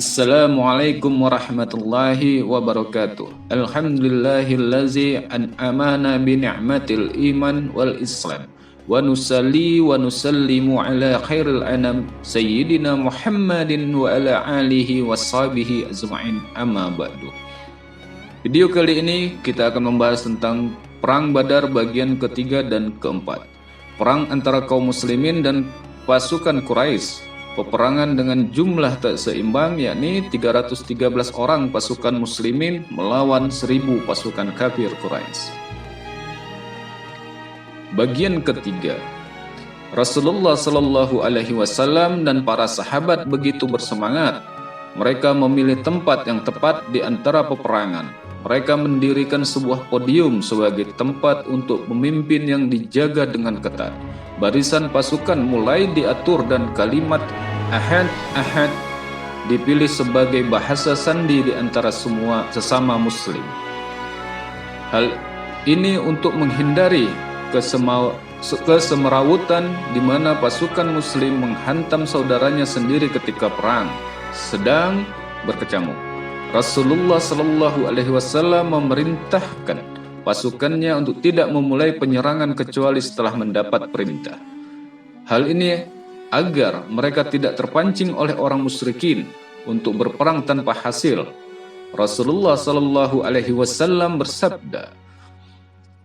Assalamualaikum warahmatullahi wabarakatuh. Alhamdulillahillazi an'amana bi ni'matil iman wal islam. Wa nusalli wa nusallimu ala khairil anam sayyidina Muhammadin wa ala alihi washabihi azma'in, amma ba'du. Video kali ini kita akan membahas tentang Perang Badar bagian ketiga dan keempat. Perang antara kaum muslimin dan pasukan Quraisy. Peperangan dengan jumlah tak seimbang, yakni 313 orang pasukan muslimin melawan 1000 pasukan kafir Quraisy. Bagian ketiga. Rasulullah Shallallahu Alaihi Wasallam dan para sahabat begitu bersemangat. Mereka memilih tempat yang tepat di antara peperangan. Mereka mendirikan sebuah podium sebagai tempat untuk memimpin yang dijaga dengan ketat. Barisan pasukan mulai diatur dan kalimat ahad dipilih sebagai bahasa sandi di antara semua sesama muslim. Hal ini untuk menghindari kesemerawutan di mana pasukan muslim menghantam saudaranya sendiri ketika perang sedang berkecamuk. Rasulullah Shallallahu Alaihi Wasallam memerintahkan pasukannya untuk tidak memulai penyerangan kecuali setelah mendapat perintah. Hal ini agar mereka tidak terpancing oleh orang musyrikin untuk berperang tanpa hasil. Rasulullah Shallallahu Alaihi Wasallam bersabda,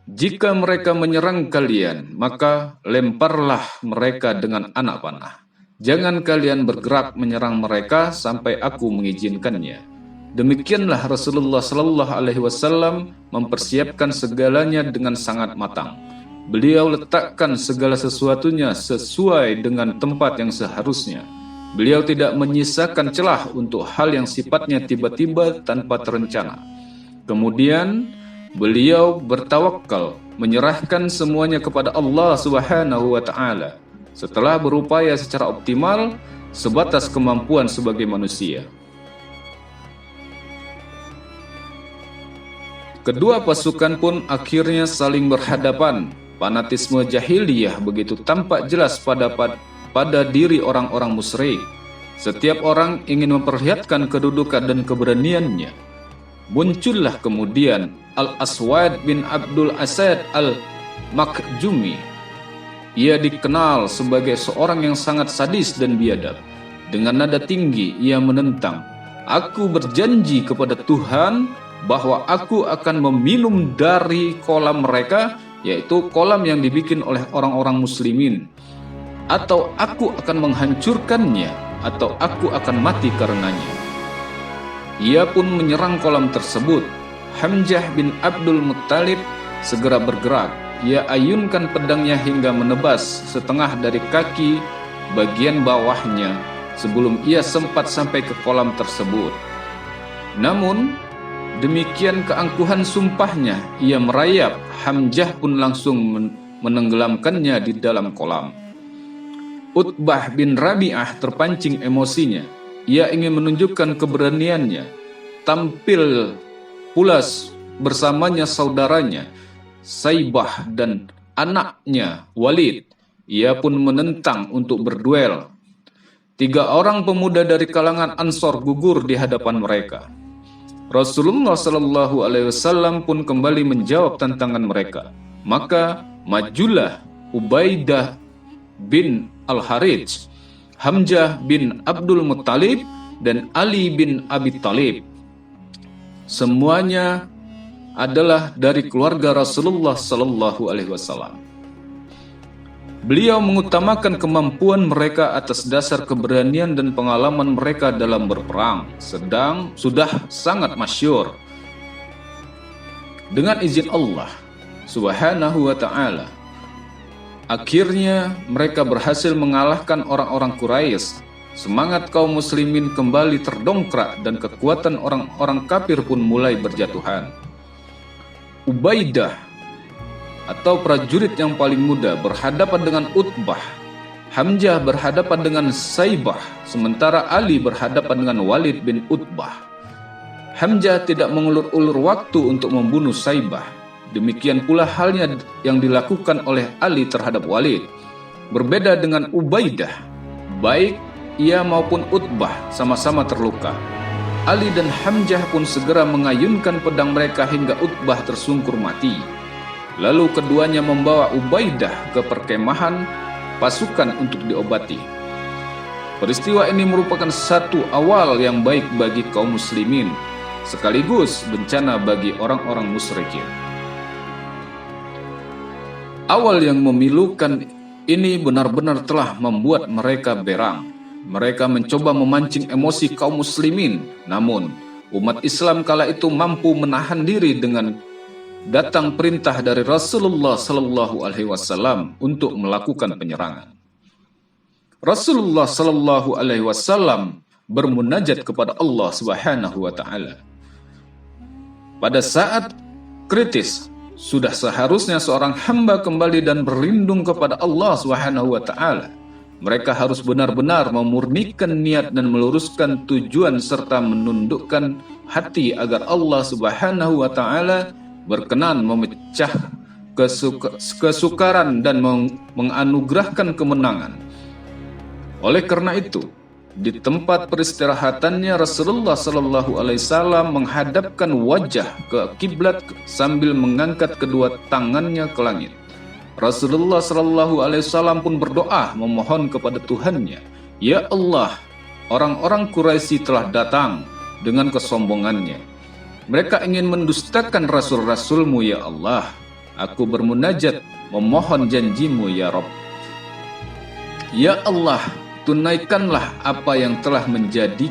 "Jika mereka menyerang kalian, maka lemparlah mereka dengan anak panah. Jangan kalian bergerak menyerang mereka sampai aku mengizinkannya." Demikianlah Rasulullah Shallallahu Alaihi Wasallam mempersiapkan segalanya dengan sangat matang. Beliau letakkan segala sesuatunya sesuai dengan tempat yang seharusnya. Beliau tidak menyisakan celah untuk hal yang sifatnya tiba-tiba tanpa terencana. Kemudian beliau bertawakal, menyerahkan semuanya kepada Allah Subhanahu wa Ta'ala. Setelah berupaya secara optimal sebatas kemampuan sebagai manusia. Kedua pasukan pun akhirnya saling berhadapan. Fanatisme jahiliyah begitu tampak jelas pada diri orang-orang musyrik. Setiap orang ingin memperlihatkan kedudukan dan keberaniannya. Muncullah kemudian Al-Aswad bin Abdul Asad Al-Makhzumi. Ia dikenal sebagai seorang yang sangat sadis dan biadab. Dengan nada tinggi ia menentang, "Aku berjanji kepada Tuhan bahwa aku akan meminum dari kolam mereka, yaitu kolam yang dibikin oleh orang-orang muslimin, atau aku akan menghancurkannya, atau aku akan mati karenanya." Ia pun menyerang kolam tersebut. Hamzah bin Abdul Muttalib segera bergerak. Ia ayunkan pedangnya hingga menebas setengah dari kaki bagian bawahnya sebelum ia sempat sampai ke kolam tersebut. Namun demikian keangkuhan sumpahnya, ia merayap. Hamzah pun langsung menenggelamkannya di dalam kolam. Utbah bin Rabi'ah terpancing emosinya. Ia ingin menunjukkan keberaniannya. Tampil pula bersamanya saudaranya Saibah dan anaknya Walid. Ia pun menentang untuk berduel. 3 orang pemuda dari kalangan Ansor gugur di hadapan mereka. Rasulullah Shallallahu Alaihi Wasallam pun kembali menjawab tantangan mereka. Maka majulah Ubaidah bin Al-Harits, Hamzah bin Abdul Muttalib, dan Ali bin Abi Thalib. Semuanya adalah dari keluarga Rasulullah Shallallahu Alaihi Wasallam. Beliau mengutamakan kemampuan mereka atas dasar keberanian dan pengalaman mereka dalam berperang, sudah sangat masyhur. Dengan izin Allah Subhanahu wa Ta'ala, akhirnya mereka berhasil mengalahkan orang-orang Quraisy. Semangat kaum muslimin kembali terdongkrak dan kekuatan orang-orang kafir pun mulai berjatuhan. Ubaidah atau prajurit yang paling muda berhadapan dengan Utbah. Hamzah berhadapan dengan Saibah, sementara Ali berhadapan dengan Walid bin Utbah. Hamzah tidak mengulur-ulur waktu untuk membunuh Saibah. Demikian pula halnya yang dilakukan oleh Ali terhadap Walid. Berbeda dengan Ubaidah, baik ia maupun Utbah sama-sama terluka. Ali dan Hamzah pun segera mengayunkan pedang mereka hingga Utbah tersungkur mati. Lalu keduanya membawa Ubaidah ke perkemahan pasukan untuk diobati. Peristiwa ini merupakan satu awal yang baik bagi kaum muslimin, sekaligus bencana bagi orang-orang musyrikin. Awal yang memilukan ini benar-benar telah membuat mereka berang. Mereka mencoba memancing emosi kaum muslimin, namun umat Islam kala itu mampu menahan diri dengan datang perintah dari Rasulullah Sallallahu Alaihi Wasallam untuk melakukan penyerangan. Rasulullah Sallallahu Alaihi Wasallam bermunajat kepada Allah Subhanahu Wa Taala. Pada saat kritis, sudah seharusnya seorang hamba kembali dan berlindung kepada Allah Subhanahu Wa Taala. Mereka harus benar-benar memurnikan niat dan meluruskan tujuan serta menundukkan hati agar Allah Subhanahu Wa Taala berkenan memecah kesukaran dan menganugerahkan kemenangan. Oleh karena itu, di tempat peristirahatannya Rasulullah Sallallahu Alaihi Wasallam menghadapkan wajah ke kiblat sambil mengangkat kedua tangannya ke langit. Rasulullah Sallallahu Alaihi Wasallam pun berdoa memohon kepada Tuhannya, "Ya Allah, orang-orang Quraisy telah datang dengan kesombongannya. Mereka ingin mendustakan rasul-rasulmu ya Allah. Aku bermunajat memohon janjimu ya Rabb. Ya Allah, tunaikanlah apa yang telah menjadi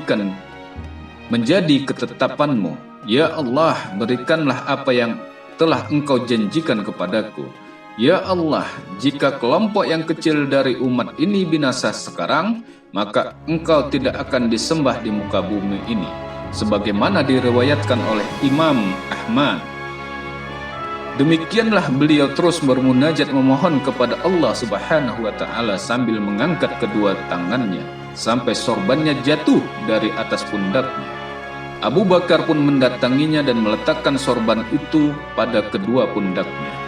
ketetapanmu. Ya Allah, berikanlah apa yang telah engkau janjikan kepadaku. Ya Allah, jika kelompok yang kecil dari umat ini binasa sekarang, maka engkau tidak akan disembah di muka bumi ini, sebagaimana diriwayatkan oleh Imam Ahmad." Demikianlah beliau terus bermunajat memohon kepada Allah Subhanahu Wa Taala sambil mengangkat kedua tangannya sampai sorbannya jatuh dari atas pundaknya. Abu Bakar pun mendatanginya dan meletakkan sorban itu pada kedua pundaknya.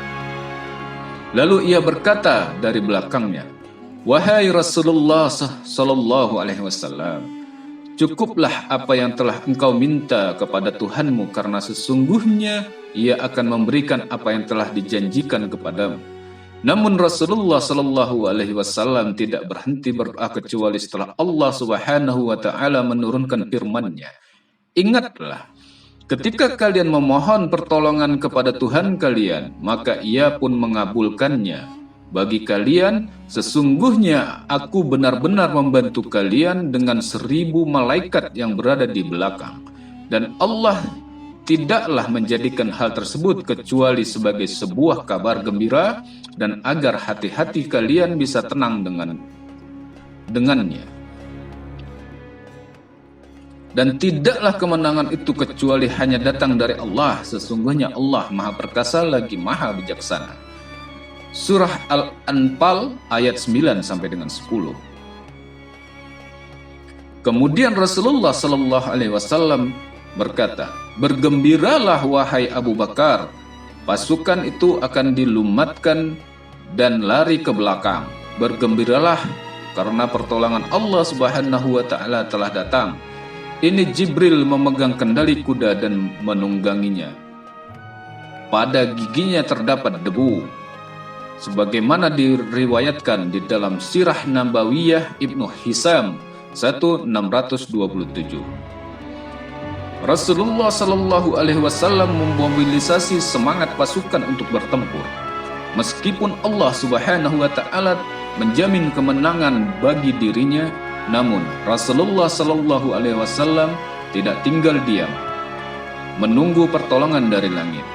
Lalu ia berkata dari belakangnya, "Wahai Rasulullah Sallallahu Alaihi Wasallam, cukuplah apa yang telah engkau minta kepada Tuhanmu, karena sesungguhnya Ia akan memberikan apa yang telah dijanjikan kepadamu." Namun Rasulullah Sallallahu Alaihi Wasallam tidak berhenti berdoa kecuali setelah Allah Subhanahu Wa Taala menurunkan firman-Nya, "Ingatlah, ketika kalian memohon pertolongan kepada Tuhan kalian, maka Ia pun mengabulkannya. Bagi kalian, sesungguhnya aku benar-benar membantu kalian dengan 1000 malaikat yang berada di belakang. Dan Allah tidaklah menjadikan hal tersebut kecuali sebagai sebuah kabar gembira dan agar hati-hati kalian bisa tenang dengannya. Dan tidaklah kemenangan itu kecuali hanya datang dari Allah. Sesungguhnya Allah Maha Perkasa lagi Maha Bijaksana." Surah Al-Anfal ayat 9 sampai dengan 10. Kemudian Rasulullah Sallallahu Alaihi Wasallam berkata, "Bergembiralah wahai Abu Bakar, pasukan itu akan dilumatkan dan lari ke belakang. Bergembiralah karena pertolongan Allah Subhanahu Wa Taala telah datang. Ini Jibril memegang kendali kuda dan menungganginya. Pada giginya terdapat debu, sebagaimana diriwayatkan di dalam Sirah Nabawiyah Ibnu Hisam 1627. Rasulullah Sallallahu Alaihi Wasallam memobilisasi semangat pasukan untuk bertempur. Meskipun Allah Subhanahu Wa Taala menjamin kemenangan bagi dirinya, namun Rasulullah Sallallahu Alaihi Wasallam tidak tinggal diam menunggu pertolongan dari langit,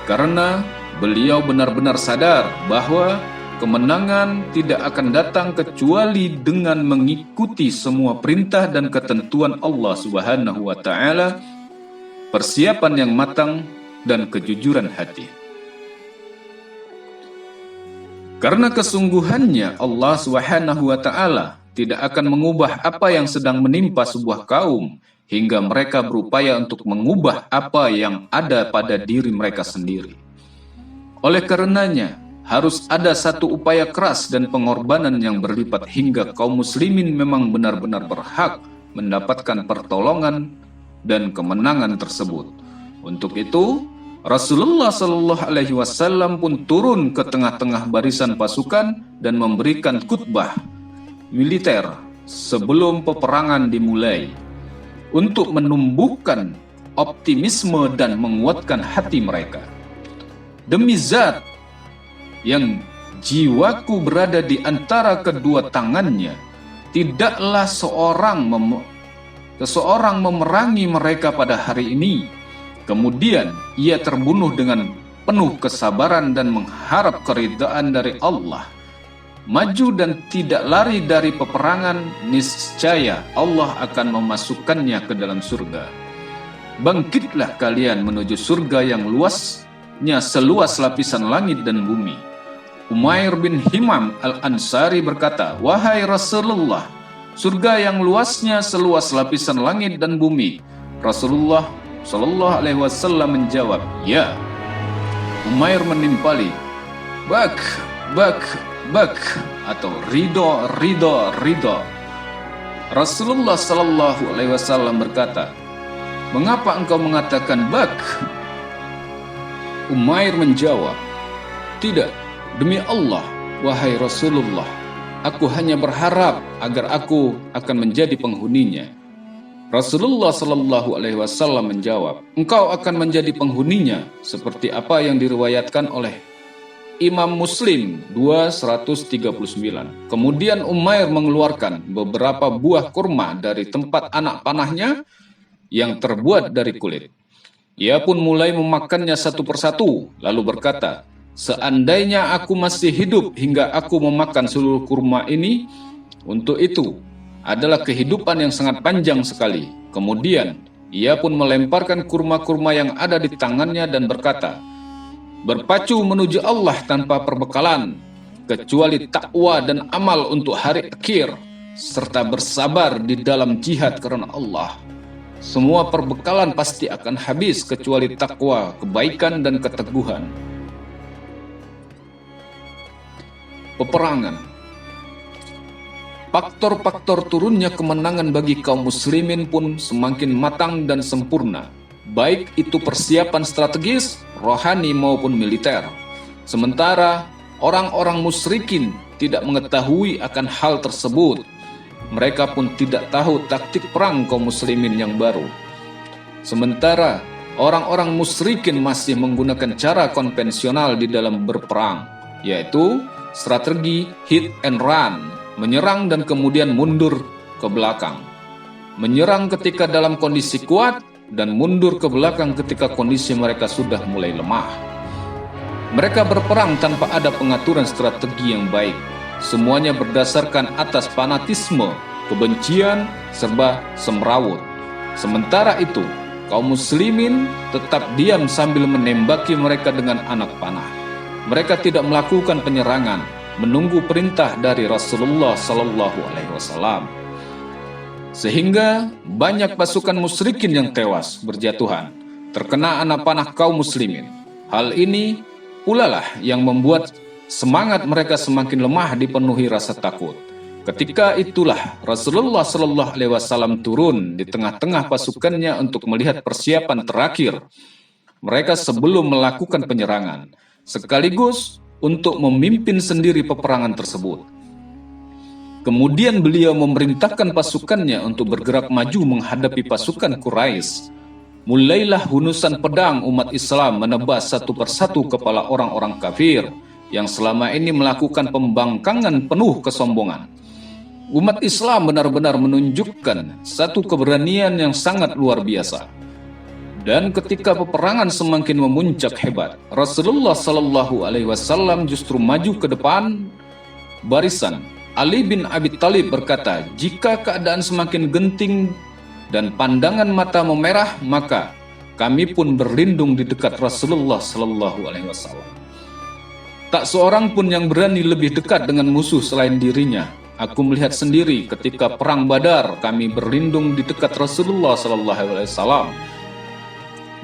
karena beliau benar-benar sadar bahwa kemenangan tidak akan datang kecuali dengan mengikuti semua perintah dan ketentuan Allah Subhanahu Wa Taala, persiapan yang matang dan kejujuran hati. Karena kesungguhannya Allah Subhanahu Wa Taala tidak akan mengubah apa yang sedang menimpa sebuah kaum hingga mereka berupaya untuk mengubah apa yang ada pada diri mereka sendiri. Oleh karenanya, harus ada satu upaya keras dan pengorbanan yang berlipat hingga kaum muslimin memang benar-benar berhak mendapatkan pertolongan dan kemenangan tersebut. Untuk itu, Rasulullah Shallallahu Alaihi Wasallam pun turun ke tengah-tengah barisan pasukan dan memberikan khutbah militer sebelum peperangan dimulai untuk menumbuhkan optimisme dan menguatkan hati mereka. Demi zat yang jiwaku berada di antara kedua tangannya, tidaklah seseorang memerangi mereka pada hari ini, kemudian ia terbunuh dengan penuh kesabaran dan mengharap keridhaan dari Allah, maju dan tidak lari dari peperangan, niscaya Allah akan memasukkannya ke dalam surga. Bangkitlah kalian menuju surga yang luasnya seluas lapisan langit dan bumi. Umair bin Himam al-Ansari berkata, "Wahai Rasulullah, surga yang luasnya seluas lapisan langit dan bumi." Rasulullah Shallallahu Alaihi Wasallam menjawab, "Ya." Umair menimpali, "Bak, atau ridho. Rasulullah Shallallahu Alaihi Wasallam berkata, "Mengapa engkau mengatakan bak?" Umair menjawab, "Tidak, demi Allah, wahai Rasulullah, aku hanya berharap agar aku akan menjadi penghuninya." Rasulullah Shallallahu Alaihi Wasallam menjawab, "Engkau akan menjadi penghuninya seperti apa yang diriwayatkan oleh Imam Muslim 239. Kemudian Umair mengeluarkan beberapa buah kurma dari tempat anak panahnya yang terbuat dari kulit. Ia pun mulai memakannya satu persatu, lalu berkata, "Seandainya aku masih hidup hingga aku memakan seluruh kurma ini, untuk itu adalah kehidupan yang sangat panjang sekali." Kemudian ia pun melemparkan kurma-kurma yang ada di tangannya dan berkata, "Berpacu menuju Allah tanpa perbekalan, kecuali takwa dan amal untuk hari akhir, serta bersabar di dalam jihad karena Allah. Semua perbekalan pasti akan habis kecuali takwa, kebaikan, dan keteguhan." Peperangan. Faktor-faktor turunnya kemenangan bagi kaum muslimin pun semakin matang dan sempurna, baik itu persiapan strategis, rohani maupun militer. Sementara orang-orang musyrikin tidak mengetahui akan hal tersebut, mereka pun tidak tahu taktik perang kaum muslimin yang baru. Sementara orang-orang musyrikin masih menggunakan cara konvensional di dalam berperang, yaitu strategi hit and run, menyerang dan kemudian mundur ke belakang. Menyerang ketika dalam kondisi kuat dan mundur ke belakang ketika kondisi mereka sudah mulai lemah. Mereka berperang tanpa ada pengaturan strategi yang baik. Semuanya berdasarkan atas fanatisme, kebencian, serba semrawut. Sementara itu, kaum muslimin tetap diam sambil menembaki mereka dengan anak panah. Mereka tidak melakukan penyerangan, menunggu perintah dari Rasulullah Sallallahu Alaihi Wasallam. Sehingga banyak pasukan musyrikin yang tewas berjatuhan, terkena anak panah kaum muslimin. Hal ini pula lah yang membuat semangat mereka semakin lemah, dipenuhi rasa takut. Ketika itulah Rasulullah Sallallahu Alaihi Wasallam turun di tengah-tengah pasukannya untuk melihat persiapan terakhir mereka sebelum melakukan penyerangan, sekaligus untuk memimpin sendiri peperangan tersebut. Kemudian beliau memerintahkan pasukannya untuk bergerak maju menghadapi pasukan Quraisy. Mulailah hunusan pedang umat Islam menebas satu persatu kepala orang-orang kafir yang selama ini melakukan pembangkangan penuh kesombongan. Umat Islam benar-benar menunjukkan satu keberanian yang sangat luar biasa. Dan ketika peperangan semakin memuncak hebat, Rasulullah Sallallahu Alaihi Wasallam justru maju ke depan barisan. Ali bin Abi Thalib berkata, "Jika keadaan semakin genting dan pandangan mata memerah, maka kami pun berlindung di dekat Rasulullah Sallallahu Alaihi Wasallam. Tak seorang pun yang berani lebih dekat dengan musuh selain dirinya. Aku melihat sendiri ketika perang Badar, kami berlindung di dekat Rasulullah Sallallahu Alaihi Wasallam.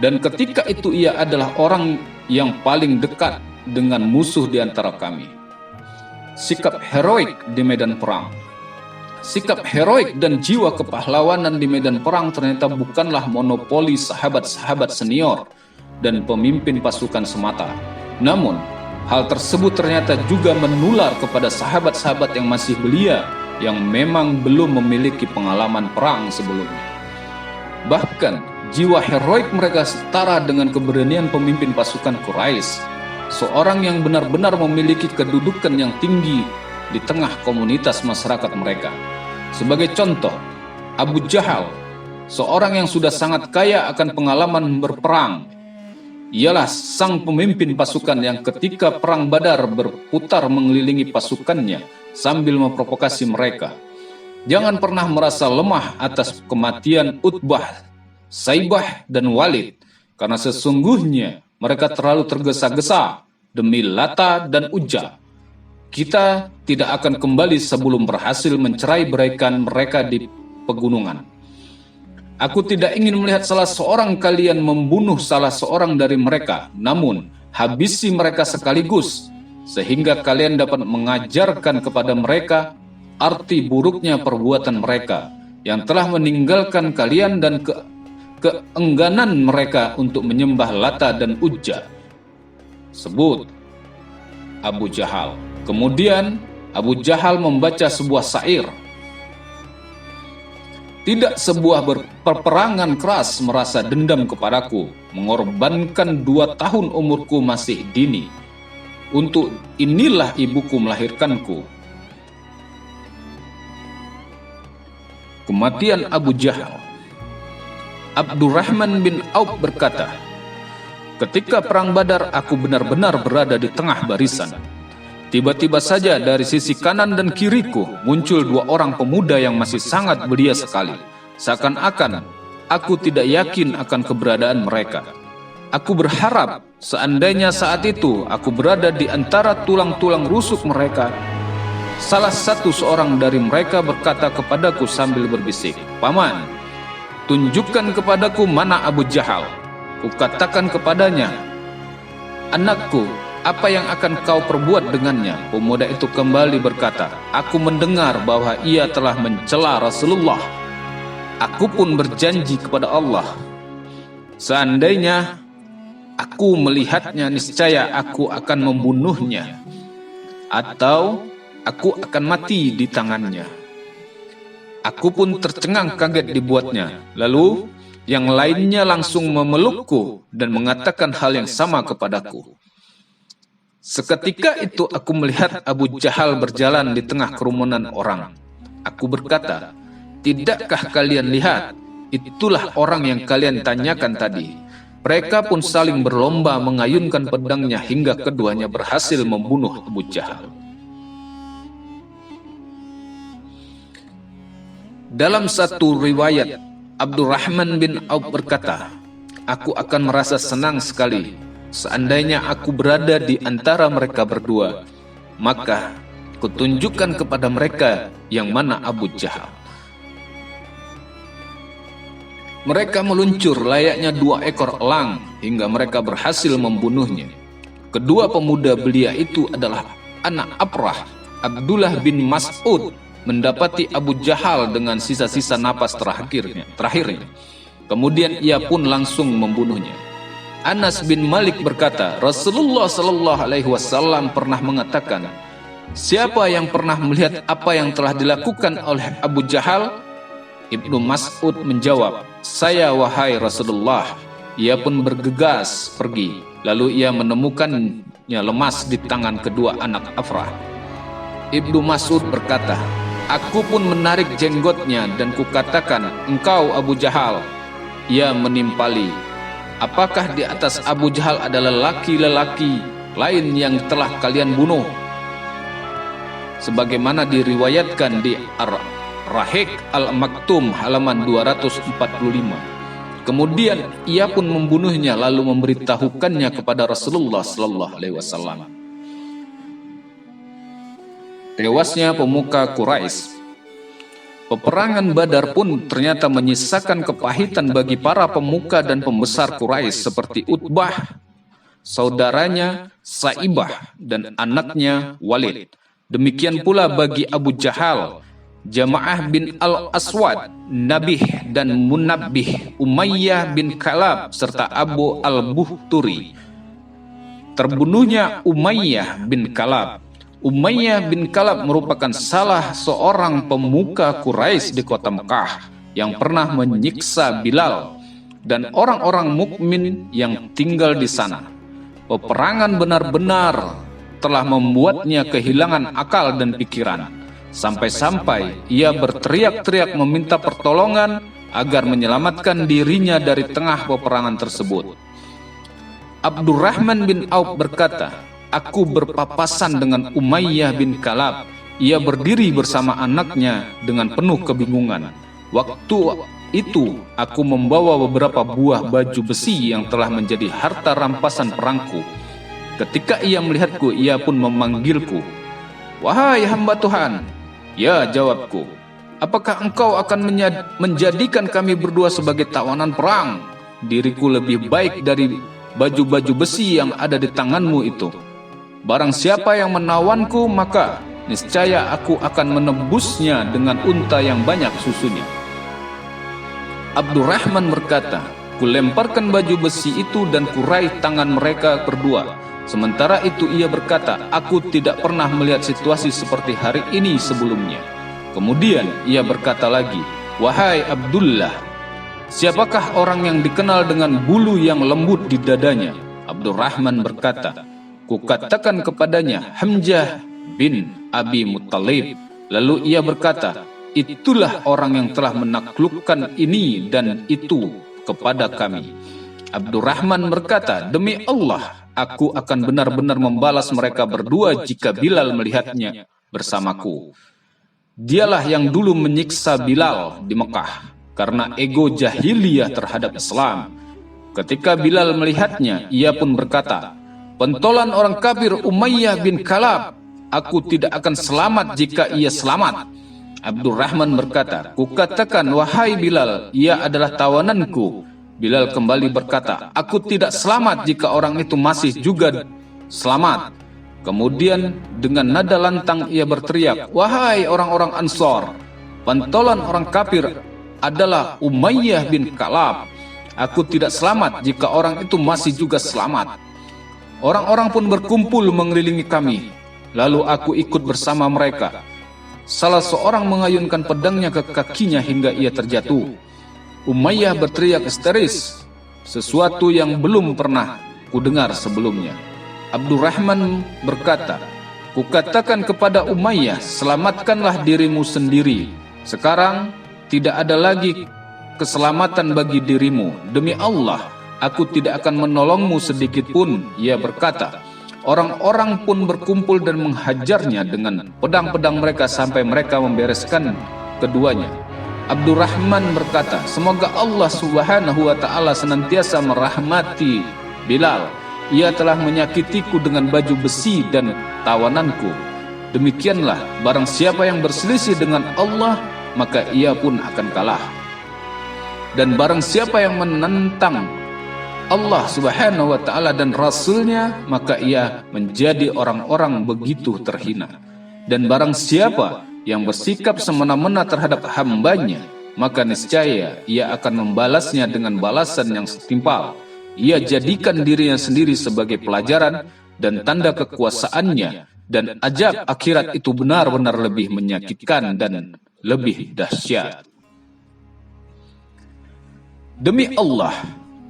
Dan ketika itu ia adalah orang yang paling dekat dengan musuh di antara kami. Sikap heroik di medan perang. Sikap heroik dan jiwa kepahlawanan di medan perang ternyata bukanlah monopoli sahabat-sahabat senior dan pemimpin pasukan semata. Namun, hal tersebut ternyata juga menular kepada sahabat-sahabat yang masih belia, yang memang belum memiliki pengalaman perang sebelumnya. Bahkan, jiwa heroik mereka setara dengan keberanian pemimpin pasukan Quraisy, seorang yang benar-benar memiliki kedudukan yang tinggi di tengah komunitas masyarakat mereka. Sebagai contoh, Abu Jahal, seorang yang sudah sangat kaya akan pengalaman berperang. Ialah sang pemimpin pasukan yang ketika perang Badar berputar mengelilingi pasukannya sambil memprovokasi mereka. Jangan pernah merasa lemah atas kematian Utbah, Saibah, dan Walid, karena sesungguhnya mereka terlalu tergesa-gesa demi Lata dan Uzza. Kita tidak akan kembali sebelum berhasil mencerai-beraikan mereka di pegunungan. Aku tidak ingin melihat salah seorang kalian membunuh salah seorang dari mereka, namun habisi mereka sekaligus, sehingga kalian dapat mengajarkan kepada mereka arti buruknya perbuatan mereka yang telah meninggalkan kalian dan keengganan mereka untuk menyembah Lata dan Uzza. Sebut Abu Jahal. Kemudian Abu Jahal membaca sebuah syair. Tidak sebuah peperangan keras merasa dendam kepadaku, mengorbankan 2 tahun umurku masih dini. Untuk inilah ibuku melahirkanku. Kematian Abu Jahal. Abdurrahman bin Auf berkata, ketika perang Badar aku benar-benar berada di tengah barisan. Tiba-tiba saja dari sisi kanan dan kiriku muncul 2 orang pemuda yang masih sangat belia sekali. Seakan-akan aku tidak yakin akan keberadaan mereka. Aku berharap seandainya saat itu aku berada di antara tulang-tulang rusuk mereka. Salah seorang dari mereka berkata kepadaku sambil berbisik, "Paman, tunjukkan kepadaku mana Abu Jahal." Kukatakan kepadanya, "Anakku, apa yang akan kau perbuat dengannya?" Pemuda itu kembali berkata, "Aku mendengar bahwa ia telah mencela Rasulullah. Aku pun berjanji kepada Allah, seandainya aku melihatnya, niscaya aku akan membunuhnya, atau aku akan mati di tangannya." Aku pun tercengang kaget dibuatnya. Lalu yang lainnya langsung memelukku dan mengatakan hal yang sama kepadaku. Seketika itu aku melihat Abu Jahal berjalan di tengah kerumunan orang. Aku berkata, "Tidakkah kalian lihat? Itulah orang yang kalian tanyakan tadi." Mereka pun saling berlomba mengayunkan pedangnya hingga keduanya berhasil membunuh Abu Jahal. Dalam satu riwayat, Abdurrahman bin Auf berkata, "Aku akan merasa senang sekali seandainya aku berada di antara mereka berdua, maka kutunjukkan kepada mereka yang mana Abu Jahal." Mereka meluncur layaknya 2 ekor elang hingga mereka berhasil membunuhnya. Kedua pemuda belia itu adalah anak Aprah, Abdullah bin Mas'ud, mendapati Abu Jahal dengan sisa-sisa napas terakhirnya. Kemudian ia pun langsung membunuhnya. Anas bin Malik berkata, Rasulullah Shallallahu Alaihi Wasallam pernah mengatakan, "Siapa yang pernah melihat apa yang telah dilakukan oleh Abu Jahal?" Ibnu Mas'ud menjawab, "Saya wahai Rasulullah." Ia pun bergegas pergi. Lalu ia menemukannya lemas di tangan kedua anak Afrah. Ibnu Mas'ud berkata, "Aku pun menarik jenggotnya dan kukatakan, 'Engkau Abu Jahal.' Ia menimpali, 'Apakah di atas Abu Jahal ada lelaki-lelaki lain yang telah kalian bunuh?' Sebagaimana diriwayatkan di Ar-Rahiq Al-Maktum halaman 245. Kemudian ia pun membunuhnya lalu memberitahukannya kepada Rasulullah Sallallahu Alaihi Wasallam. Tewasnya pemuka Quraisy. Peperangan Badar pun ternyata menyisakan kepahitan bagi para pemuka dan pembesar Quraisy seperti Utbah, saudaranya Saibah, dan anaknya Walid. Demikian pula bagi Abu Jahal, Jama'ah bin Al-Aswad, Nabih dan Munabbih, Umayyah bin Kalab, serta Abu Al-Buhturi. Terbunuhnya Umayyah bin Kalab. Umayyah bin Kalab merupakan salah seorang pemuka Quraisy di kota Mekah yang pernah menyiksa Bilal dan orang-orang mukmin yang tinggal di sana. Peperangan benar-benar telah membuatnya kehilangan akal dan pikiran, sampai-sampai ia berteriak-teriak meminta pertolongan agar menyelamatkan dirinya dari tengah peperangan tersebut. Abdurrahman bin Auf berkata, "Aku berpapasan dengan Umayyah bin Kalab. Ia berdiri bersama anaknya dengan penuh kebingungan. Waktu itu aku membawa beberapa buah baju besi yang telah menjadi harta rampasan perangku. Ketika ia melihatku, ia pun memanggilku. 'Wahai hamba Tuhan.' Ya, jawabku, 'Apakah engkau akan menjadikan kami berdua sebagai tawanan perang? Diriku lebih baik dari baju-baju besi yang ada di tanganmu itu. Barang siapa yang menawanku, maka niscaya aku akan menebusnya dengan unta yang banyak susunya.' Abdurrahman berkata, kulemparkan baju besi itu dan kurai tangan mereka berdua. Sementara itu ia berkata, aku tidak pernah melihat situasi seperti hari ini sebelumnya. Kemudian ia berkata lagi, wahai Abdullah, siapakah orang yang dikenal dengan bulu yang lembut di dadanya? Abdurrahman berkata, kukatakan kepadanya, Hamzah bin Abi Muttalib. Lalu ia berkata, itulah orang yang telah menaklukkan ini dan itu kepada kami. Abdurrahman berkata, demi Allah, aku akan benar-benar membalas mereka berdua jika Bilal melihatnya bersamaku. Dialah yang dulu menyiksa Bilal di Mekah karena ego jahiliyah terhadap Islam. Ketika Bilal melihatnya, ia pun berkata, pentolan orang kafir Umayyah bin Kalab, aku tidak akan selamat jika ia selamat. Abdurrahman berkata, kukatakan wahai Bilal, ia adalah tawananku. Bilal kembali berkata, aku tidak selamat jika orang itu masih juga selamat. Kemudian dengan nada lantang ia berteriak, wahai orang-orang Ansor, pentolan orang kafir adalah Umayyah bin Kalab. Aku tidak selamat jika orang itu masih juga selamat. Orang-orang pun berkumpul mengelilingi kami, lalu aku ikut bersama mereka. Salah seorang mengayunkan pedangnya ke kakinya hingga ia terjatuh. Umayyah berteriak histeris, sesuatu yang belum pernah kudengar sebelumnya. Abdurrahman berkata, kukatakan kepada Umayyah, selamatkanlah dirimu sendiri. Sekarang tidak ada lagi keselamatan bagi dirimu. Demi Allah, aku tidak akan menolongmu sedikit pun. Ia berkata, orang-orang pun berkumpul dan menghajarnya dengan pedang-pedang mereka sampai mereka membereskan keduanya. Abdurrahman berkata, semoga Allah subhanahu wa ta'ala senantiasa merahmati Bilal. Ia telah menyakitiku dengan baju besi dan tawananku. Demikianlah, barang siapa yang berselisih dengan Allah, maka ia pun akan kalah. Dan barang siapa yang menentang Allah subhanahu wa ta'ala dan Rasulnya, maka ia menjadi orang-orang begitu terhina. Dan barang siapa yang bersikap semena-mena terhadap hambanya, maka niscaya ia akan membalasnya dengan balasan yang setimpal. Ia jadikan dirinya sendiri sebagai pelajaran dan tanda kekuasaannya, dan ajab akhirat itu benar-benar lebih menyakitkan dan lebih dahsyat. Demi Allah,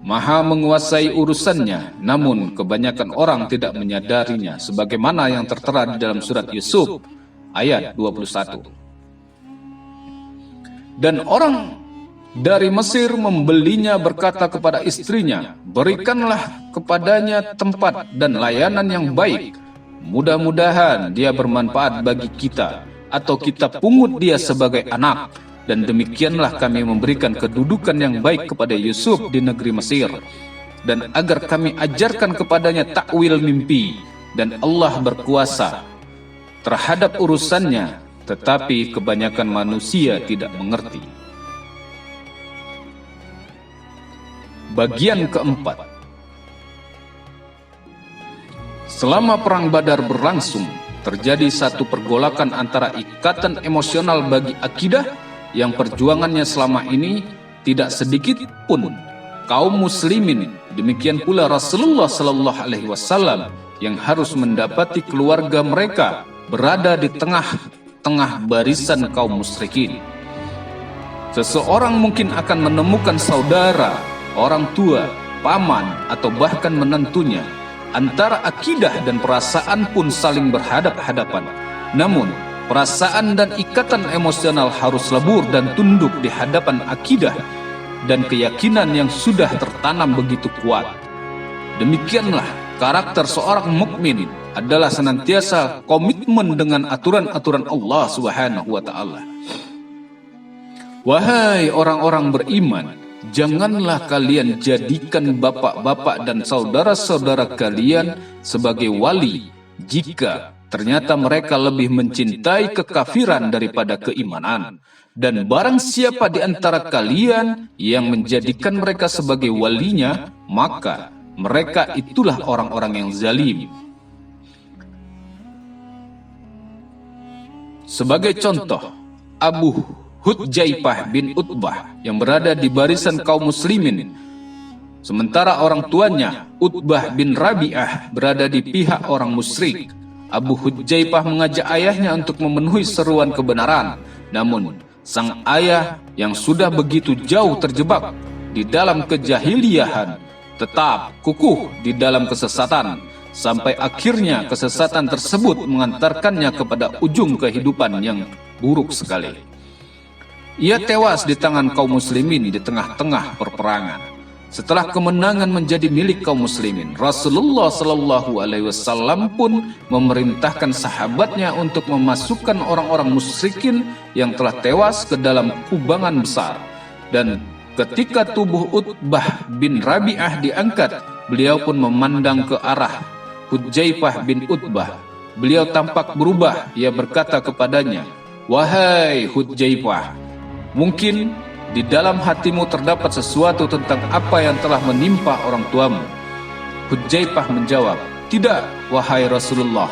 Maha menguasai urusannya, namun kebanyakan orang tidak menyadarinya, sebagaimana yang tertera di dalam surat Yusuf ayat 21. Dan orang dari Mesir membelinya berkata kepada istrinya, berikanlah kepadanya tempat dan layanan yang baik. Mudah-mudahan dia bermanfaat bagi kita, atau kita pungut dia sebagai anak. Dan demikianlah kami memberikan kedudukan yang baik kepada Yusuf di negeri Mesir, dan agar kami ajarkan kepadanya takwil mimpi, dan Allah berkuasa terhadap urusannya, tetapi kebanyakan manusia tidak mengerti. Bagian keempat. Selama perang Badar berlangsung, terjadi satu pergolakan antara ikatan emosional bagi akidah yang perjuangannya selama ini tidak sedikit pun kaum muslimin, demikian pula Rasulullah sallallahu alaihi wasallam yang harus mendapati keluarga mereka berada di tengah-tengah barisan kaum musyrikin. Seseorang mungkin akan menemukan saudara, orang tua, paman, atau bahkan menantunya. Antara akidah dan perasaan pun saling berhadap-hadapan. Namun, perasaan dan ikatan emosional harus lebur dan tunduk di hadapan akidah dan keyakinan yang sudah tertanam begitu kuat. Demikianlah karakter seorang mukmin adalah senantiasa komitmen dengan aturan-aturan Allah Subhanahu wa taala. Wahai orang-orang beriman, janganlah kalian jadikan bapak-bapak dan saudara-saudara kalian sebagai wali jika ternyata mereka lebih mencintai kekafiran daripada keimanan. Dan barang siapa di antara kalian yang menjadikan mereka sebagai walinya, maka mereka itulah orang-orang yang zalim. Sebagai contoh, Abu Hudzaifah bin Utbah yang berada di barisan kaum muslimin, sementara orang tuanya Utbah bin Rabi'ah berada di pihak orang musyrik. Abu Hudzaifah mengajak ayahnya untuk memenuhi seruan kebenaran, namun sang ayah yang sudah begitu jauh terjebak di dalam kejahiliahan tetap kukuh di dalam kesesatan, sampai akhirnya kesesatan tersebut mengantarkannya kepada ujung kehidupan yang buruk sekali. Ia tewas di tangan kaum muslimin di tengah-tengah perperangan. Setelah kemenangan menjadi milik kaum muslimin, Rasulullah sallallahu alaihi wasallam pun memerintahkan sahabatnya untuk memasukkan orang-orang musyrikin yang telah tewas ke dalam kubangan besar. Dan ketika tubuh Utbah bin Rabi'ah diangkat, beliau pun memandang ke arah Hudzaifah bin Utbah. Beliau tampak berubah. Ia berkata kepadanya, "Wahai Hudzaifah, mungkin di dalam hatimu terdapat sesuatu tentang apa yang telah menimpa orang tuamu." Hudzaifah menjawab, "Tidak, wahai Rasulullah.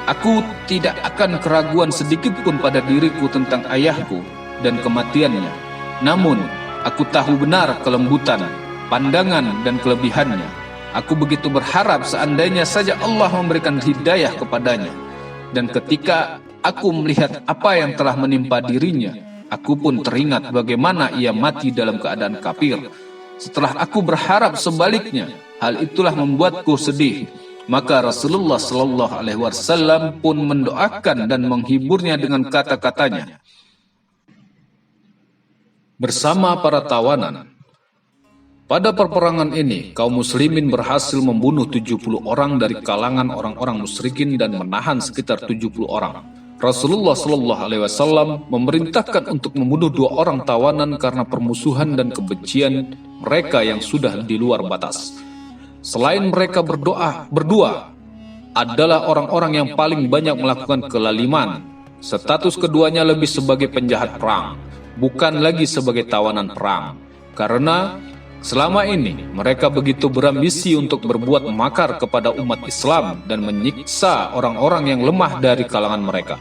Aku tidak akan keraguan sedikit pun pada diriku tentang ayahku dan kematiannya. Namun, aku tahu benar kelembutan, pandangan, dan kelebihannya. Aku begitu berharap seandainya saja Allah memberikan hidayah kepadanya. Dan ketika aku melihat apa yang telah menimpa dirinya, aku pun teringat bagaimana ia mati dalam keadaan kafir. Setelah aku berharap sebaliknya, hal itulah membuatku sedih. Maka Rasulullah sallallahu alaihi wasallam pun mendoakan dan menghiburnya dengan kata-katanya." Bersama para tawanan, pada perperangan ini kaum muslimin berhasil membunuh 70 orang dari kalangan orang-orang musyrikin dan menahan sekitar 70 orang. Rasulullah sallallahu alaihi wasallam memerintahkan untuk membunuh 2 orang tawanan karena permusuhan dan kebencian mereka yang sudah di luar batas. Selain mereka berdua adalah orang-orang yang paling banyak melakukan kelaliman. Status keduanya lebih sebagai penjahat perang, bukan lagi sebagai tawanan perang. Karena selama ini mereka begitu berambisi untuk berbuat makar kepada umat Islam dan menyiksa orang-orang yang lemah dari kalangan mereka.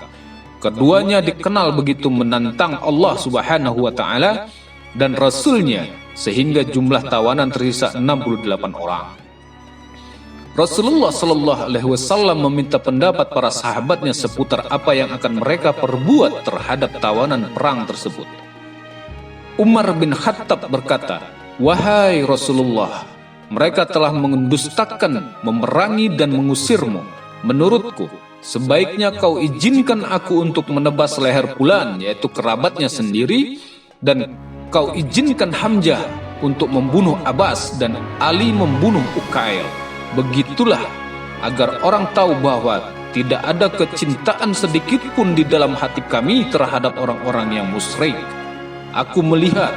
Keduanya dikenal begitu menantang Allah Subhanahu wa taala dan Rasulnya, sehingga jumlah tawanan tersisa 68 orang. Rasulullah sallallahu alaihi wasallam meminta pendapat para sahabatnya seputar apa yang akan mereka perbuat terhadap tawanan perang tersebut. Umar bin Khattab berkata, "Wahai Rasulullah, mereka telah mendustakan, memerangi dan mengusirmu. Menurutku, sebaiknya kau izinkan aku untuk menebas leher Fulan, yaitu kerabatnya sendiri, dan kau izinkan Hamzah untuk membunuh Abbas dan Ali membunuh Uqail. Begitulah agar orang tahu bahwa tidak ada kecintaan sedikit pun di dalam hati kami terhadap orang-orang yang musyrik. Aku melihat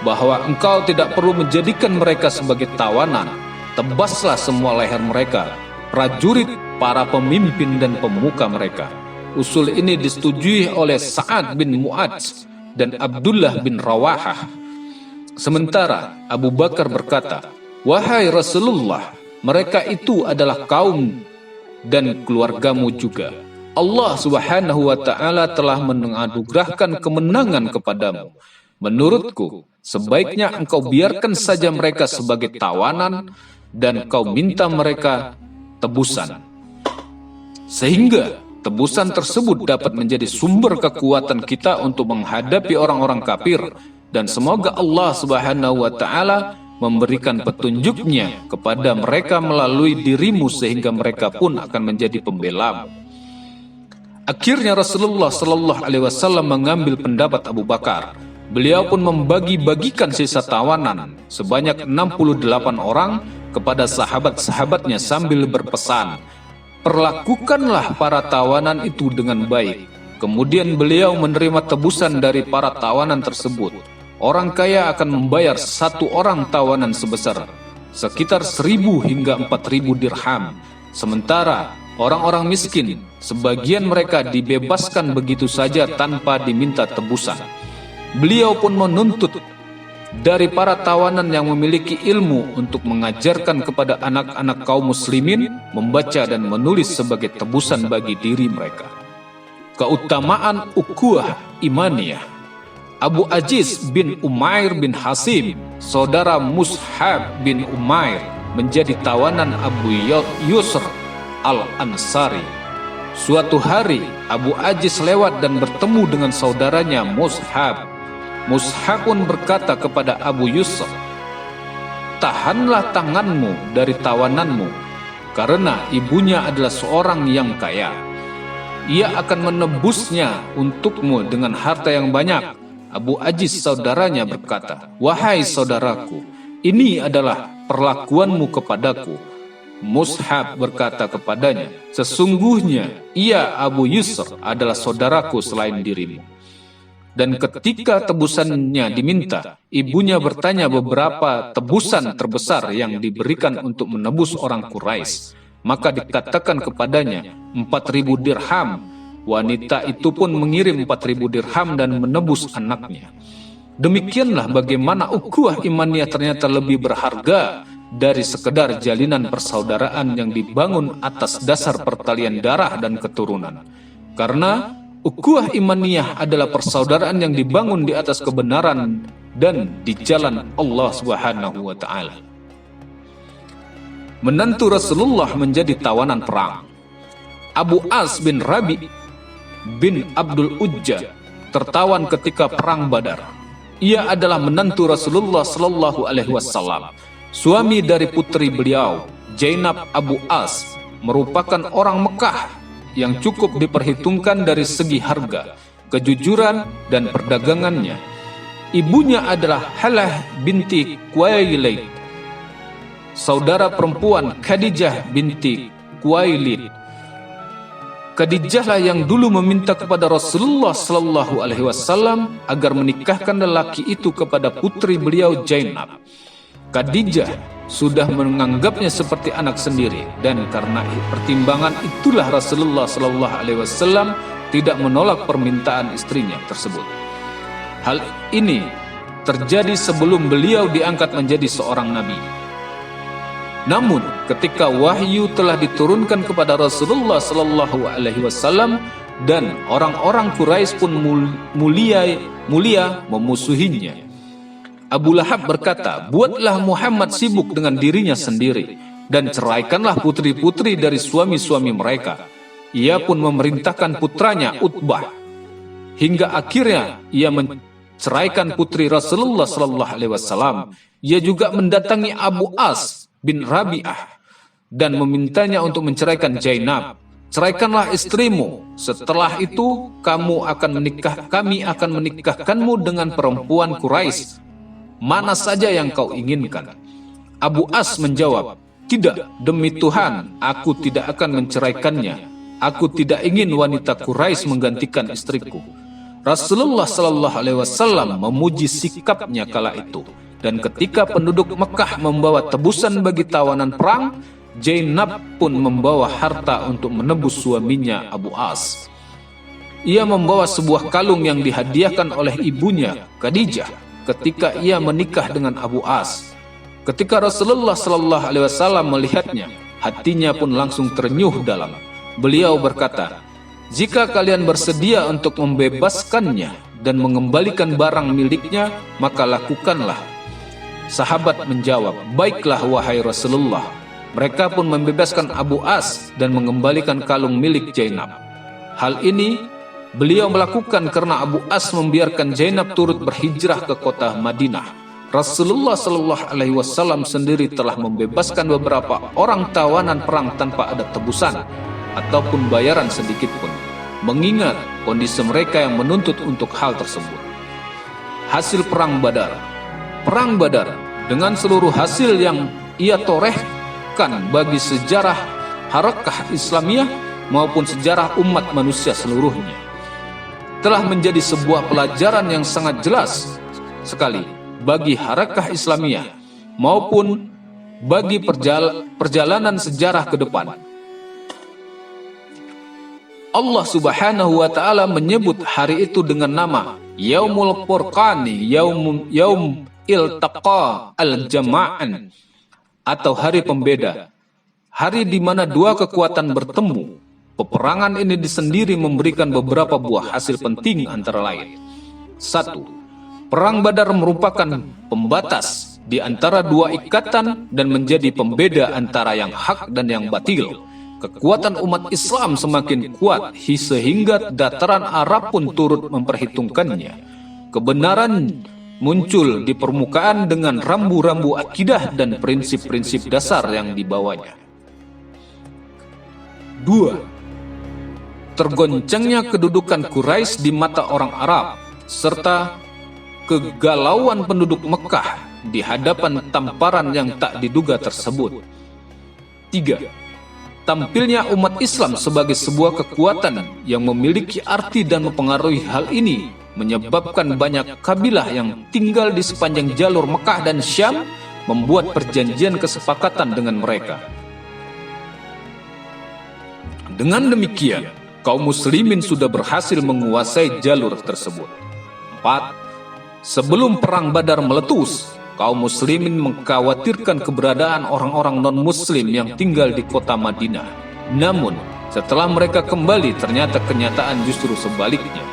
bahwa engkau tidak perlu menjadikan mereka sebagai tawanan. Tebaslah semua leher mereka, prajurit, para pemimpin dan pemuka mereka." Usul ini disetujui oleh Sa'ad bin Mu'adz dan Abdullah bin Rawahah. Sementara Abu Bakar berkata, "Wahai Rasulullah, mereka itu adalah kaum dan keluargamu juga. Allah Subhanahu wa Ta'ala telah menganugerahkan kemenangan kepadamu. Menurutku, sebaiknya engkau biarkan saja mereka sebagai tawanan dan kau minta mereka tebusan, sehingga tebusan tersebut dapat menjadi sumber kekuatan kita untuk menghadapi orang-orang kafir, dan semoga Allah Subhanahu wa Ta'ala memberikan petunjuknya kepada mereka melalui dirimu sehingga mereka pun akan menjadi pembelamu. Akhirnya Rasulullah Sallallahu Alaihi Wasallam mengambil pendapat Abu Bakar. Beliau pun membagi-bagikan sisa tawanan sebanyak 68 orang kepada sahabat-sahabatnya sambil berpesan, perlakukanlah para tawanan itu dengan baik. Kemudian beliau menerima tebusan dari para tawanan tersebut. Orang kaya akan membayar satu orang tawanan sebesar sekitar 1.000 hingga 4.000 dirham. Sementara orang-orang miskin, sebagian mereka dibebaskan begitu saja tanpa diminta tebusan. Beliau pun menuntut dari para tawanan yang memiliki ilmu untuk mengajarkan kepada anak-anak kaum muslimin membaca dan menulis sebagai tebusan bagi diri mereka. Keutamaan ukhuwah imaniyah. Abu Aziz bin Umair bin Hasim, saudara Mushab bin Umair, menjadi tawanan Abu Yusr al-Ansari. Suatu hari Abu Aziz lewat dan bertemu dengan saudaranya Mushab. Mushab pun berkata kepada Abu Yusuf, tahanlah tanganmu dari tawananmu, karena ibunya adalah seorang yang kaya. Ia akan menebusnya untukmu dengan harta yang banyak. Abu Aziz saudaranya berkata, wahai saudaraku, ini adalah perlakuanmu kepadaku. Mushab berkata kepadanya, sesungguhnya ia Abu Yusuf adalah saudaraku selain dirimu. Dan ketika tebusannya diminta, ibunya bertanya beberapa tebusan terbesar yang diberikan untuk menebus orang Quraisy. Maka dikatakan kepadanya 4.000 dirham. Wanita itu pun mengirim 4.000 dirham dan menebus anaknya. Demikianlah bagaimana ukhuwah imaniyah ternyata lebih berharga dari sekedar jalinan persaudaraan yang dibangun atas dasar pertalian darah dan keturunan. Karena ukhuwah imaniyah adalah persaudaraan yang dibangun di atas kebenaran dan di jalan Allah Subhanahu wa Ta'ala. Menantu Rasulullah menjadi tawanan perang. Abu As bin Rabi bin Abdul Ujjah tertawan ketika perang Badar. Ia adalah menantu Rasulullah Sallallahu Alaihi Wasallam. Suami dari putri beliau, Zainab Abu As, merupakan orang Mekah yang cukup diperhitungkan dari segi harga, kejujuran, dan perdagangannya. Ibunya adalah Halah binti Khuwailid, saudara perempuan Khadijah binti Khuwailid. Khadijahlah yang dulu meminta kepada Rasulullah Sallallahu Alaihi Wasallam agar menikahkan lelaki itu kepada putri beliau Zainab. Khadijah sudah menganggapnya seperti anak sendiri, dan karena pertimbangan itulah Rasulullah Sallallahu Alaihi Wasallam tidak menolak permintaan istrinya tersebut. Hal ini terjadi sebelum beliau diangkat menjadi seorang nabi. Namun, ketika wahyu telah diturunkan kepada Rasulullah Sallallahu Alaihi Wasallam dan orang-orang Quraisy pun mulia memusuhinya, Abu Lahab berkata, buatlah Muhammad sibuk dengan dirinya sendiri dan ceraikanlah putri-putri dari suami-suami mereka. Ia pun memerintahkan putranya Utbah. Hingga akhirnya ia menceraikan putri Rasulullah Sallallahu Alaihi Wasallam. Ia juga mendatangi Abu As bin Rabi'ah dan memintanya untuk menceraikan Zainab. Ceraikanlah istrimu. Setelah itu kami akan menikahkanmu dengan perempuan Quraisy mana saja yang kau inginkan. Abu As menjawab, tidak, demi Tuhan, aku tidak akan menceraikannya. Aku tidak ingin wanita Quraisy menggantikan istriku. Rasulullah Sallallahu Alaihi Wasallam memuji sikapnya kala itu. Dan ketika penduduk Mekah membawa tebusan bagi tawanan perang, Zainab pun membawa harta untuk menebus suaminya Abu As. Ia membawa sebuah kalung yang dihadiahkan oleh ibunya Khadijah ketika ia menikah dengan Abu As. Ketika Rasulullah Sallallahu Alaihi Wasallam melihatnya, hatinya pun langsung ternyuh dalam. Beliau berkata, "Jika kalian bersedia untuk membebaskannya dan mengembalikan barang miliknya, maka lakukanlah." Sahabat menjawab, "Baiklah wahai Rasulullah." Mereka pun membebaskan Abu As dan mengembalikan kalung milik Zainab. Hal ini beliau melakukan karena Abu As membiarkan Zainab turut berhijrah ke kota Madinah. Rasulullah Shallallahu Alaihi Wasallam sendiri telah membebaskan beberapa orang tawanan perang tanpa ada tebusan ataupun bayaran sedikit pun, mengingat kondisi mereka yang menuntut untuk hal tersebut. Hasil Perang Badar. Perang Badar dengan seluruh hasil yang ia torehkan bagi sejarah harakah Islamiyah maupun sejarah umat manusia seluruhnya, telah menjadi sebuah pelajaran yang sangat jelas sekali bagi harakah Islamiyah maupun bagi perjalanan sejarah ke depan. Allah Subhanahu wa taala menyebut hari itu dengan nama Yaumul Furqani, Yaum Iltaqa al-Jama'an, atau hari pembeda, hari di mana dua kekuatan bertemu. Peperangan ini sendiri memberikan beberapa buah hasil penting antara lain. 1. Perang Badar merupakan pembatas di antara dua ikatan dan menjadi pembeda antara yang hak dan yang batil. Kekuatan umat Islam semakin kuat sehingga dataran Arab pun turut memperhitungkannya. Kebenaran muncul di permukaan dengan rambu-rambu akidah dan prinsip-prinsip dasar yang dibawanya. 2. Tergoncangnya kedudukan Quraisy di mata orang Arab, serta kegalauan penduduk Mekah di hadapan tamparan yang tak diduga tersebut. 3. Tampilnya umat Islam sebagai sebuah kekuatan yang memiliki arti dan mempengaruhi. Hal ini menyebabkan banyak kabilah yang tinggal di sepanjang jalur Mekah dan Syam membuat perjanjian kesepakatan dengan mereka. Dengan demikian, kaum muslimin sudah berhasil menguasai jalur tersebut. 4. Sebelum Perang Badar meletus, kaum muslimin mengkhawatirkan keberadaan orang-orang non-muslim yang tinggal di kota Madinah. Namun, setelah mereka kembali, ternyata kenyataan justru sebaliknya.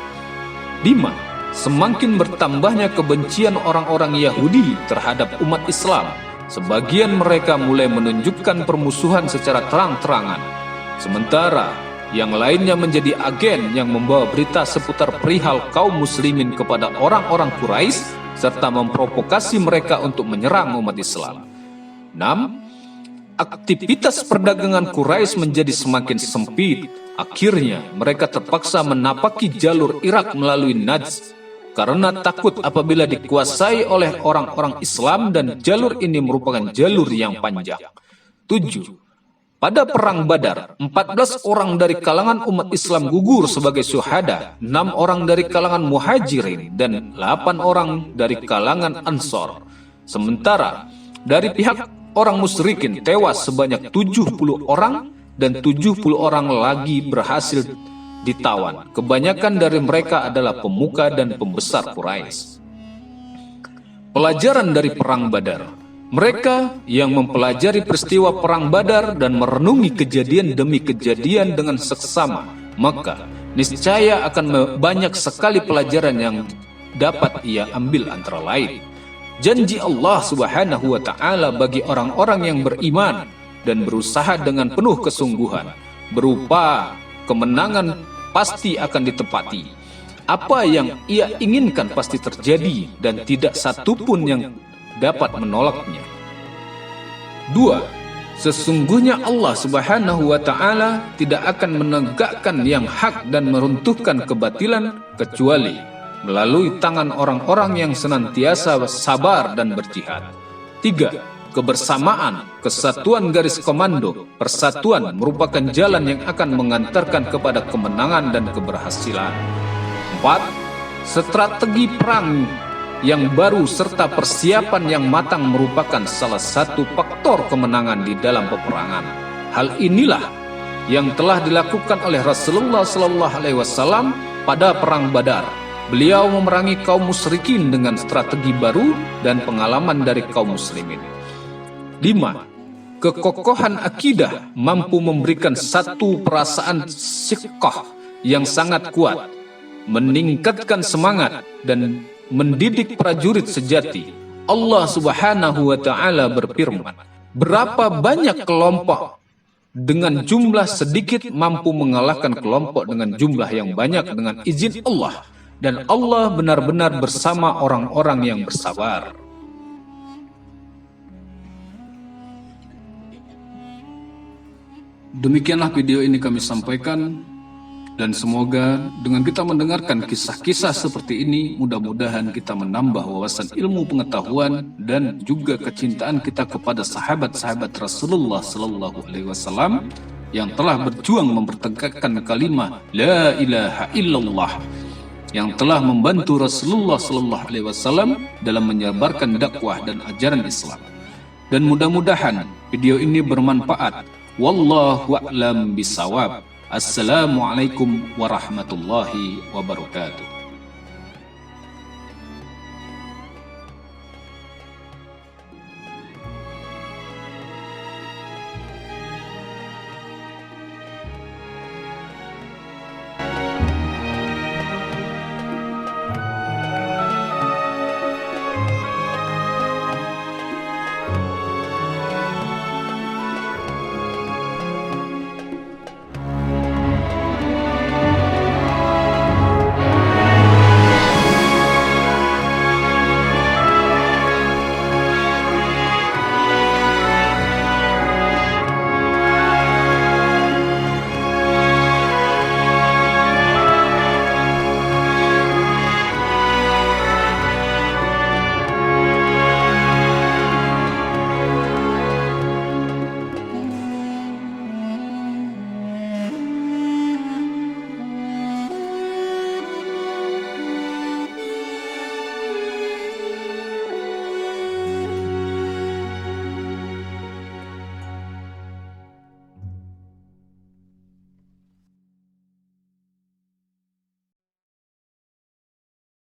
5. Semakin bertambahnya kebencian orang-orang Yahudi terhadap umat Islam. Sebagian mereka mulai menunjukkan permusuhan secara terang-terangan, sementara yang lainnya menjadi agen yang membawa berita seputar perihal kaum muslimin kepada orang-orang Quraisy serta memprovokasi mereka untuk menyerang umat Islam. 6. Aktivitas perdagangan Quraisy menjadi semakin sempit. Akhirnya mereka terpaksa menapaki jalur Irak melalui Najd karena takut apabila dikuasai oleh orang-orang Islam, dan jalur ini merupakan jalur yang panjang. 7. Pada Perang Badar, 14 orang dari kalangan umat Islam gugur sebagai syuhada, 6 orang dari kalangan muhajirin, dan 8 orang dari kalangan ansor. Sementara dari pihak orang musyrikin tewas sebanyak 70 orang dan 70 orang lagi berhasil ditawan. Kebanyakan dari mereka adalah pemuka dan pembesar Quraisy. Pelajaran dari Perang Badar. Mereka yang mempelajari peristiwa Perang Badar dan merenungi kejadian demi kejadian dengan seksama, maka niscaya akan banyak sekali pelajaran yang dapat ia ambil, antara lain janji Allah Subhanahu wa taala bagi orang-orang yang beriman dan berusaha dengan penuh kesungguhan, berupa kemenangan pasti akan ditepati. Apa yang ia inginkan pasti terjadi dan tidak satupun yang dapat menolaknya. 2. Sesungguhnya Allah Subhanahu wa taala tidak akan menegakkan yang hak dan meruntuhkan kebatilan kecuali melalui tangan orang-orang yang senantiasa sabar dan berjihad. 3. Kebersamaan, kesatuan garis komando, persatuan merupakan jalan yang akan mengantarkan kepada kemenangan dan keberhasilan. 4. Strategi perang yang baru serta persiapan yang matang merupakan salah satu faktor kemenangan di dalam peperangan. Hal inilah yang telah dilakukan oleh Rasulullah SAW pada Perang Badar. Beliau memerangi kaum musyrikin dengan strategi baru dan pengalaman dari kaum muslimin. 5. Kekokohan akidah mampu memberikan satu perasaan siqah yang sangat kuat, meningkatkan semangat dan mendidik prajurit sejati. Allah Subhanahu wa taala berfirman, berapa banyak kelompok dengan jumlah sedikit mampu mengalahkan kelompok dengan jumlah yang banyak dengan izin Allah, dan Allah benar-benar bersama orang-orang yang bersabar. Demikianlah video ini kami sampaikan, dan semoga dengan kita mendengarkan kisah-kisah seperti ini, mudah-mudahan kita menambah wawasan ilmu pengetahuan dan juga kecintaan kita kepada sahabat-sahabat Rasulullah Sallallahu Alaihi Wasallam yang telah berjuang mempertegakkan kalimat La ilaha illallah, yang telah membantu Rasulullah Sallallahu Alaihi Wasallam dalam menyebarkan dakwah dan ajaran Islam. Dan mudah-mudahan video ini bermanfaat. Wallahu a'lam bisawab. Assalamualaikum warahmatullahi wabarakatuh.